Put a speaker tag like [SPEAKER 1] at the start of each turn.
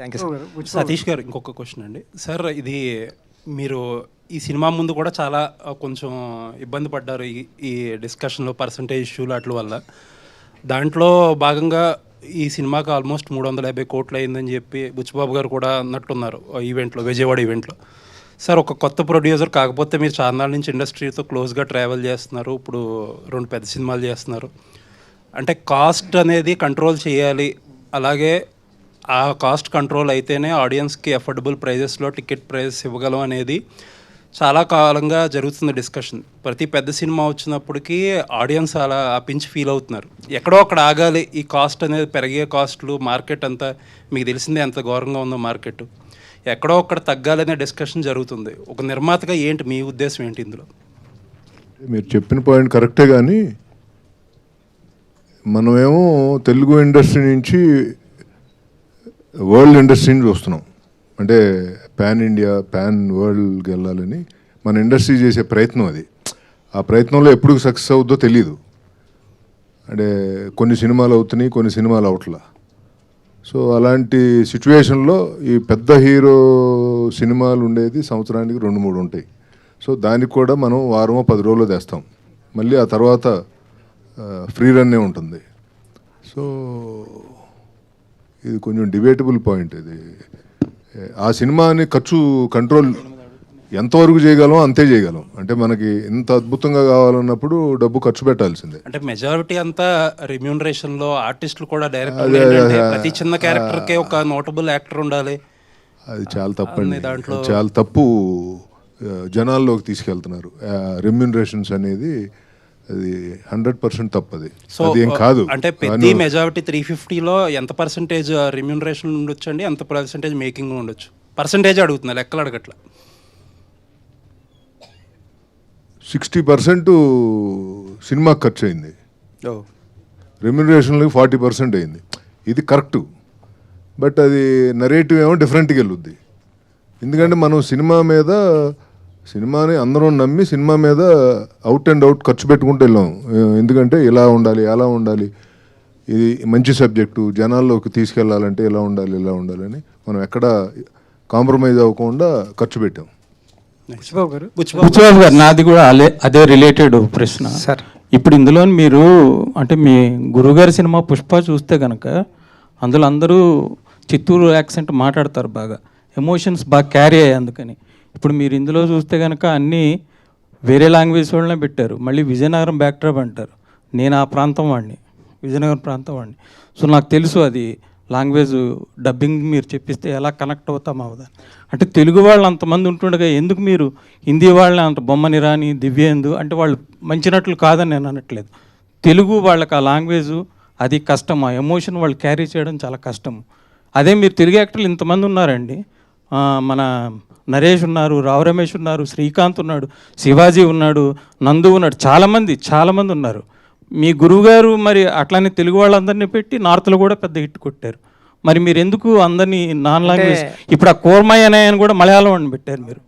[SPEAKER 1] Thank you sir.
[SPEAKER 2] Satish గారు ఇంకొక question అండి సార్. ఇది మీరు ఈ సినిమా ముందు కూడా చాలా కొంచెం ఇబ్బంది పడ్డారు ఈ డిస్కషన్లో పర్సంటేజ్ ఇష్యూలు వాటి వల్ల. దాంట్లో భాగంగా ఈ సినిమాకి ఆల్మోస్ట్ 350 కోట్లు అయిందని చెప్పి బుచ్చిబాబు గారు కూడా అన్నట్టున్నారు ఈవెంట్లో, విజయవాడ ఈవెంట్లో. సార్ ఒక కొత్త ప్రొడ్యూసర్ కాకపోతే మీరు చాలా నాళ్ళ నుంచి ఇండస్ట్రీతో క్లోజ్గా ట్రావెల్ చేస్తున్నారు, ఇప్పుడు 2 పెద్ద సినిమాలు చేస్తున్నారు. అంటే కాస్ట్ అనేది కంట్రోల్ చేయాలి, అలాగే ఆ కాస్ట్ కంట్రోల్ అయితేనే ఆడియన్స్కి అఫోర్డబుల్ ప్రైజెస్లో టికెట్ ప్రైజెస్ ఇవ్వగలం అనేది చాలా కాలంగా జరుగుతుంది డిస్కషన్. ప్రతి పెద్ద సినిమా వచ్చినప్పటికీ ఆడియన్స్ అలా పించి ఫీల్ అవుతున్నారు. ఎక్కడో అక్కడ ఆగాలి, ఈ కాస్ట్ అనేది పెరిగే కాస్ట్లు, మార్కెట్ అంతా మీకు తెలిసిందే ఎంత ఘోరంగా ఉందో మార్కెట్, ఎక్కడో అక్కడ తగ్గాలనే డిస్కషన్ జరుగుతుంది. ఒక నిర్మాతగా ఏంటి మీ ఉద్దేశం ఏంటి ఇందులో?
[SPEAKER 3] మీరు చెప్పిన పాయింట్ కరెక్టే, కానీ మనమేమో తెలుగు ఇండస్ట్రీ నుంచి వరల్డ్ ఇండస్ట్రీని చూస్తున్నాం. అంటే పాన్ ఇండియా, పాన్ వరల్డ్కి వెళ్ళాలని మన ఇండస్ట్రీ చేసే ప్రయత్నం అది. ఆ ప్రయత్నంలో ఎప్పుడు సక్సెస్ అవుద్దో తెలియదు. అంటే కొన్ని సినిమాలు అవుతున్నాయి, కొన్ని సినిమాలు అవట్లా. సో అలాంటి సిచ్యువేషన్లో ఈ పెద్ద హీరో సినిమాలు ఉండేది సంవత్సరానికి 2-3 ఉంటాయి. సో దానికి కూడా మనం వారమో 10 రోజులు తెస్తాం, మళ్ళీ ఆ తర్వాత ఫ్రీ రన్నే ఉంటుంది. సో ఇది కొంచెం డిబేటబుల్ పాయింట్. ఇది ఆ సినిమాని ఖర్చు కంట్రోల్ ఎంతవరకు చేయగలం అంతే చేయగలం. అంటే మనకి ఇంత అద్భుతంగా కావాలన్నప్పుడు డబ్బు ఖర్చు పెట్టాల్సిందే.
[SPEAKER 2] అంటే మెజారిటీ అంతా రెమ్యూనరేషన్లో, ఆర్టిస్టులు కూడా డైరెక్ట్ ప్రతి చిన్న క్యారెక్టర్కే ఒక నోటబుల్ యాక్టర్ ఉండాలి.
[SPEAKER 3] అది చాలా తప్పండి, చాలా తప్పు జనాల్లోకి తీసుకెళ్తున్నారు రెమ్యూనరేషన్స్ అనేది. అది 100% తప్పది. సో అదేం కాదు.
[SPEAKER 2] అంటే పెద్ద మెజారిటీ 350లో ఎంత పర్సెంటేజ్ రెమ్యూనరేషన్ ఉండొచ్చు అండి, ఎంత పర్సెంటేజ్ మేకింగ్ ఉండొచ్చు? పర్సెంటేజ్ అడుగుతున్నా, లెక్కలు అడగట్లా.
[SPEAKER 3] 60% సినిమాకి ఖర్చు అయింది, రెమ్యూనరేషన్కి 40% అయింది. ఇది కరెక్టు, బట్ అది నరేటివ్ ఏమో డిఫరెంట్గా వెళ్ళుద్ది. ఎందుకంటే మనం సినిమాని అందరం నమ్మి సినిమా మీద అవుట్ అండ్ అవుట్ ఖర్చు పెట్టుకుంటూ వెళ్ళాం. ఎందుకంటే ఇలా ఉండాలి, అలా ఉండాలి, ఇది మంచి సబ్జెక్టు, జనాల్లోకి తీసుకెళ్లాలంటే ఇలా ఉండాలి, ఇలా ఉండాలని మనం ఎక్కడ కాంప్రమైజ్ అవ్వకుండా ఖర్చు పెట్టాం.
[SPEAKER 4] బుచ్చిబాబు గారు, నాది కూడా అదే రిలేటెడ్ ప్రశ్న సార్. ఇప్పుడు ఇందులో మీరు అంటే మీ గురుగారి సినిమా పుష్ప చూస్తే కనుక అందులో అందరూ చిత్తూరు యాక్సెంట్ మాట్లాడతారు, బాగా ఎమోషన్స్ బాగా క్యారీ అయ్యాయి. అందుకని ఇప్పుడు మీరు ఇందులో చూస్తే కనుక అన్నీ వేరే లాంగ్వేజ్ వాళ్ళనే పెట్టారు. మళ్ళీ విజయనగరం బ్యాక్డ్రాప్ అంటారు. నేను ఆ ప్రాంతం వాడిని, విజయనగరం ప్రాంతం వాడిని. సో నాకు తెలుసు అది లాంగ్వేజ్ డబ్బింగ్ మీరు చెప్పిస్తే ఎలా కనెక్ట్ అవుతాం అవుదాన్ని. అంటే తెలుగు వాళ్ళు అంతమంది ఉంటుండగా ఎందుకు మీరు హిందీ వాళ్ళని అంత బొమ్మని రాని దివ్యేందు అంటే వాళ్ళు మంచినట్లు కాదని నేను అనట్లేదు. తెలుగు వాళ్ళకి ఆ లాంగ్వేజ్ అది కష్టం, ఆ ఎమోషన్ వాళ్ళు క్యారీ చేయడం చాలా కష్టం. అదే మీరు తెలుగు యాక్టర్లు ఇంతమంది ఉన్నారండి. మన నరేష్ ఉన్నారు, రావు రమేష్ ఉన్నారు, శ్రీకాంత్ ఉన్నాడు, శివాజీ ఉన్నాడు, నందు ఉన్నాడు, చాలామంది ఉన్నారు. మీ గురువుగారు మరి అట్లానే తెలుగు వాళ్ళందరినీ పెట్టి నార్త్లో కూడా పెద్ద హిట్ కొట్టారు. మరి మీరు ఎందుకు అందరినీ నాన్ లాంగ్వేజ్, ఇప్పుడు ఆ కోర్మయ్య అని కూడా మలయాళం అని పెట్టారు మీరు.